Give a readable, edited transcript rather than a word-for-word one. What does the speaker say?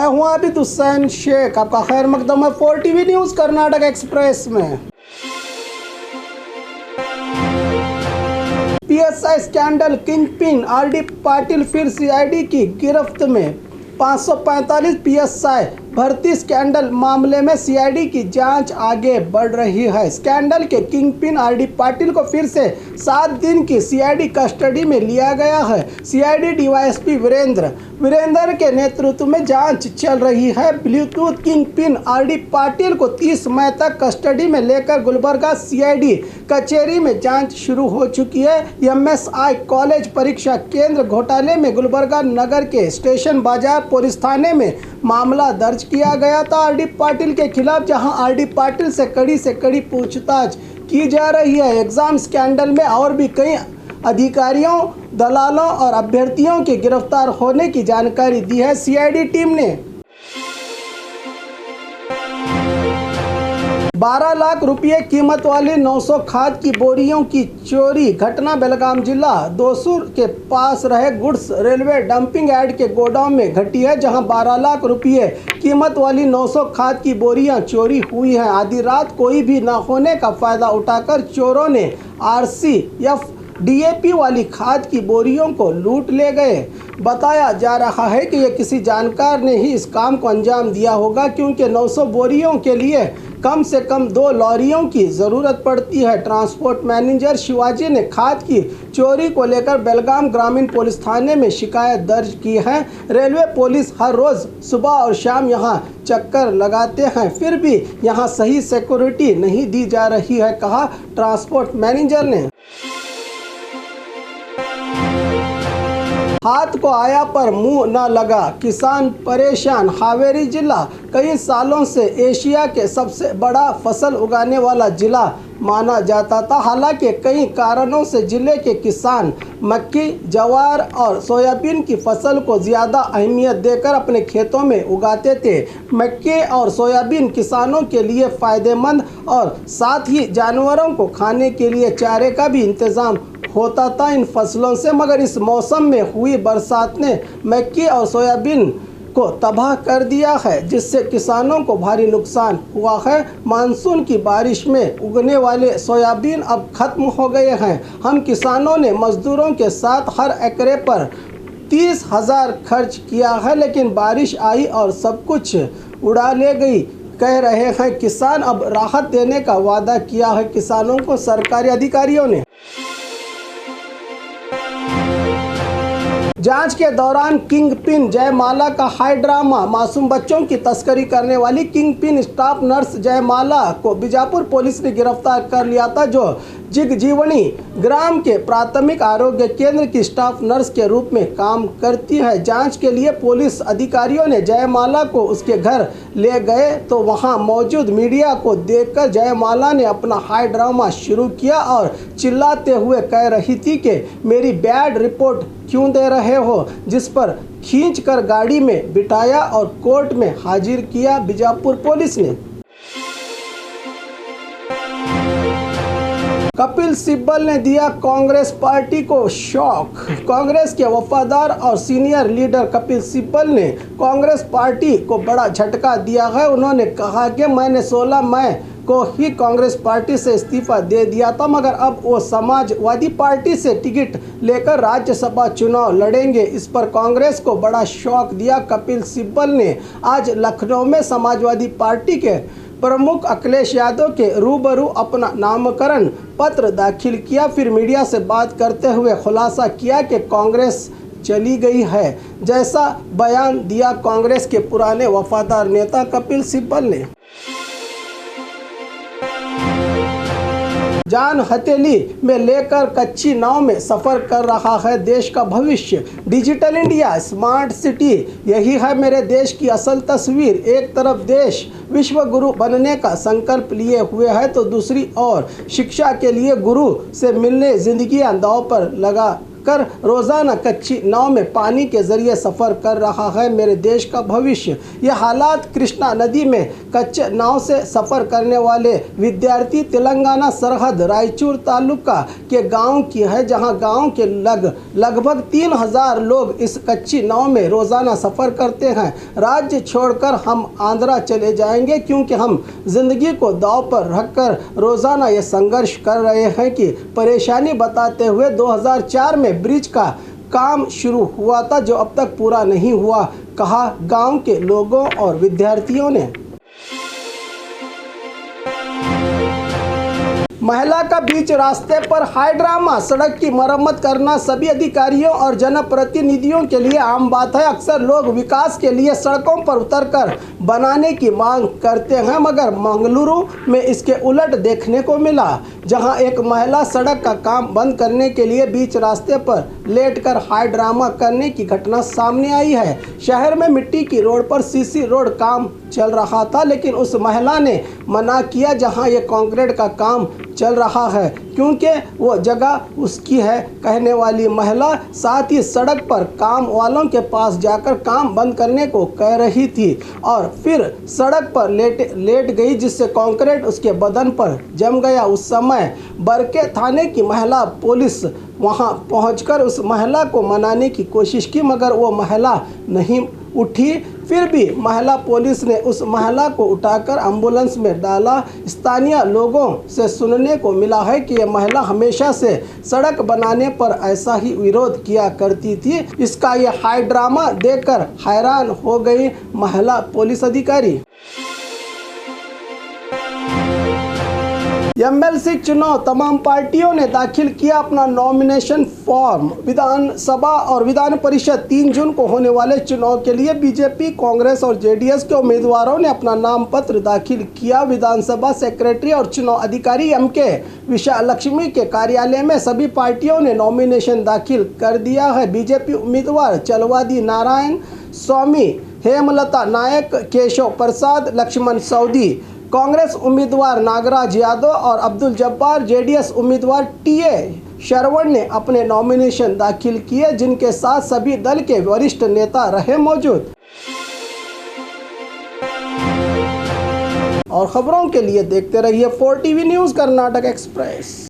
मैं हूं आबिद हुसैन शेख, आपका खैर मकदम है 4TV न्यूज़ कर्नाटक एक्सप्रेस में। PSI scandal kingpin RD Patil फिर सीआईडी की गिरफ्त में। 545 पीएसआई भर्ती स्कैंडल मामले में सीआईडी की जांच आगे बढ़ रही है। स्कैंडल के किंगपिन आरडी पाटिल को फिर से 7 दिन की सीआईडी कस्टडी में लिया गया है। सीआईडी डीवाईएसपी वीरेंद्र के नेतृत्व में जांच चल रही है। ब्लूटूथ किंगपिन आरडी पाटिल को 30 मई तक कस्टडी में लेकर गुलबर्गा सीआईडी कचहरी में जांच शुरू हो चुकी है। एमएसआई कॉलेज परीक्षा केंद्र घोटाले में गुलबर्गा नगर के स्टेशन बाजार पुलिस थाने में मामला दर्ज किया गया था आरडी पाटिल के खिलाफ, जहां आरडी पाटिल से कड़ी पूछताछ की जा रही है। एग्जाम स्कैंडल में और भी कई अधिकारियों, दलालों और अभ्यर्थियों के गिरफ्तार होने की जानकारी दी है सीआईडी टीम ने। 12 लाख रुपये कीमत वाली 900 खाद की बोरियों की चोरी घटना बेलगाम जिला दोसूर के पास रहे गुड्स रेलवे डंपिंग यार्ड के गोडाउन में घटी है, जहां 12 लाख रुपये कीमत वाली 900 खाद की बोरियां चोरी हुई हैं। आधी रात कोई भी न होने का फायदा उठाकर चोरों ने RCF DAP वाली खाद की बोरियों को लूट ले गए। बताया जा रहा है कि यह किसी जानकार ने ही इस काम को अंजाम दिया होगा, क्योंकि 900 बोरियों के लिए कम से कम 2 लॉरियों की ज़रूरत पड़ती है। ट्रांसपोर्ट मैनेजर शिवाजी ने खाद की चोरी को लेकर बेलगाम ग्रामीण पुलिस थाने में शिकायत दर्ज की है। रेलवे पुलिस हर रोज़ सुबह और शाम यहां चक्कर लगाते हैं, फिर भी यहां सही सिक्योरिटी नहीं दी जा रही है, कहा ट्रांसपोर्ट मैनेजर ने। हाथ को आया पर मुंह न लगा, किसान परेशान। हावेरी जिला कई सालों से एशिया के सबसे बड़ा फसल उगाने वाला जिला माना जाता था। हालांकि कई कारणों से जिले के किसान मक्की, जवार और सोयाबीन की फसल को ज़्यादा अहमियत देकर अपने खेतों में उगाते थे। मक्की और सोयाबीन किसानों के लिए फ़ायदेमंद और साथ ही जानवरों को खाने के लिए चारे का भी इंतज़ाम होता था इन फसलों से, मगर इस मौसम में हुई बरसात ने मक्की और सोयाबीन को तबाह कर दिया है, जिससे किसानों को भारी नुकसान हुआ है। मानसून की बारिश में उगने वाले सोयाबीन अब खत्म हो गए हैं। हम किसानों ने मजदूरों के साथ हर एकड़ पर 30,000 खर्च किया है, लेकिन बारिश आई और सब कुछ उड़ा ले गई, कह रहे हैं किसान। अब राहत देने का वादा किया है किसानों को सरकारी अधिकारियों ने। जांच के दौरान किंगपिन जयमाला का हाई ड्रामा। मासूम बच्चों की तस्करी करने वाली किंगपिन स्टाफ नर्स जयमाला को बीजापुर पुलिस ने गिरफ्तार कर लिया था, जो जिगजीवनी ग्राम के प्राथमिक आरोग्य केंद्र की स्टाफ नर्स के रूप में काम करती है। जांच के लिए पुलिस अधिकारियों ने जयमाला को उसके घर ले गए तो वहां मौजूद मीडिया को देखकर जयमाला ने अपना हाई ड्रामा शुरू किया और चिल्लाते हुए कह रही थी कि मेरी बैड रिपोर्ट क्यों दे रहे हो, जिस पर खींचकर गाड़ी में बिठाया और कोर्ट में हाजिर किया बीजापुर पुलिस ने। कपिल सिब्बल ने दिया कांग्रेस पार्टी को शॉक। कांग्रेस के वफादार और सीनियर लीडर कपिल सिब्बल ने कांग्रेस पार्टी को बड़ा झटका दिया है। उन्होंने कहा कि मैंने 16 मई को ही कांग्रेस पार्टी से इस्तीफा दे दिया था, मगर अब वो समाजवादी पार्टी से टिकट लेकर राज्यसभा चुनाव लड़ेंगे। इस पर कांग्रेस को बड़ा शॉक दिया कपिल सिब्बल ने आज लखनऊ में समाजवादी पार्टी के प्रमुख अखिलेश यादव के रूबरू अपना नामकरण पत्र दाखिल किया। फिर मीडिया से बात करते हुए खुलासा किया कि कांग्रेस चली गई है, जैसा बयान दिया कांग्रेस के पुराने वफादार नेता कपिल सिब्बल ने। जान हथेली में लेकर कच्ची नाव में सफ़र कर रहा है देश का भविष्य। डिजिटल इंडिया, स्मार्ट सिटी, यही है मेरे देश की असल तस्वीर। एक तरफ देश विश्व गुरु बनने का संकल्प लिए हुए है, तो दूसरी ओर शिक्षा के लिए गुरु से मिलने जिंदगी दांव पर लगा कर रोज़ाना कच्ची नाव में पानी के जरिए सफ़र कर रहा है मेरे देश का भविष्य। ये हालात कृष्णा नदी में कच्चे नाव से सफ़र करने वाले विद्यार्थी तेलंगाना सरहद रायचूर तालुका के गांव की है, जहां गांव के लगभग 3000 लोग इस कच्ची नाव में रोज़ाना सफ़र करते हैं। राज्य छोड़कर हम आंध्रा चले जाएंगे क्योंकि हम ज़िंदगी को दांव पर रखकर रोज़ाना ये संघर्ष कर रहे हैं कि परेशानी बताते हुए 2004 में ब्रिज का काम शुरू हुआ था जो अब तक पूरा नहीं हुआ, कहा गांव के लोगों और विद्यार्थियों ने। महिला का बीच रास्ते पर हाई ड्रामा, सड़क की मरम्मत करना सभी अधिकारियों और जनप्रतिनिधियों के लिए आम बात है। अक्सर लोग विकास के लिए सड़कों पर उतरकर बनाने की मांग करते हैं, मगर मंगलुरु में इसके उलट देखने को मिला, जहां एक महिला सड़क का काम बंद करने के लिए बीच रास्ते पर लेटकर हाई ड्रामा करने की घटना सामने आई है। शहर में मिट्टी की रोड पर सीसी रोड काम चल रहा था, लेकिन उस महिला ने मना किया जहां ये कंक्रीट का काम चल रहा है क्योंकि वो जगह उसकी है, कहने वाली महिला साथ ही सड़क पर काम वालों के पास जाकर काम बंद करने को कह रही थी और फिर सड़क पर लेट गई, जिससे कंक्रीट उसके बदन पर जम गया। उस समय बरके थाने की महिला पुलिस वहां पहुंचकर उस महिला को मनाने की कोशिश की, मगर वो महिला नहीं उठी। फिर भी महिला पुलिस ने उस महिला को उठाकर एम्बुलेंस में डाला। स्थानीय लोगों से सुनने को मिला है कि यह महिला हमेशा से सड़क बनाने पर ऐसा ही विरोध किया करती थी। इसका यह हाई ड्रामा देखकर हैरान हो गई महिला पुलिस अधिकारी। एमएलसी चुनाव, तमाम पार्टियों ने दाखिल किया अपना नॉमिनेशन फॉर्म। विधानसभा और विधान परिषद 3 जून को होने वाले चुनाव के लिए बीजेपी, कांग्रेस और जेडीएस के उम्मीदवारों ने अपना नाम पत्र दाखिल किया। विधानसभा सेक्रेटरी और चुनाव अधिकारी एमके विशालक्ष्मी के कार्यालय में सभी पार्टियों ने नॉमिनेशन दाखिल कर दिया है। बीजेपी उम्मीदवार चलवादी नारायण स्वामी, हेमलता नायक, केशव प्रसाद, लक्ष्मण सऊदी, कांग्रेस उम्मीदवार नागराज यादव और अब्दुल जब्बार, जेडीएस उम्मीदवार टीए शरवण ने अपने नॉमिनेशन दाखिल किए, जिनके साथ सभी दल के वरिष्ठ नेता रहे मौजूद। और खबरों के लिए देखते रहिए 4 टीवी न्यूज़ कर्नाटक एक्सप्रेस।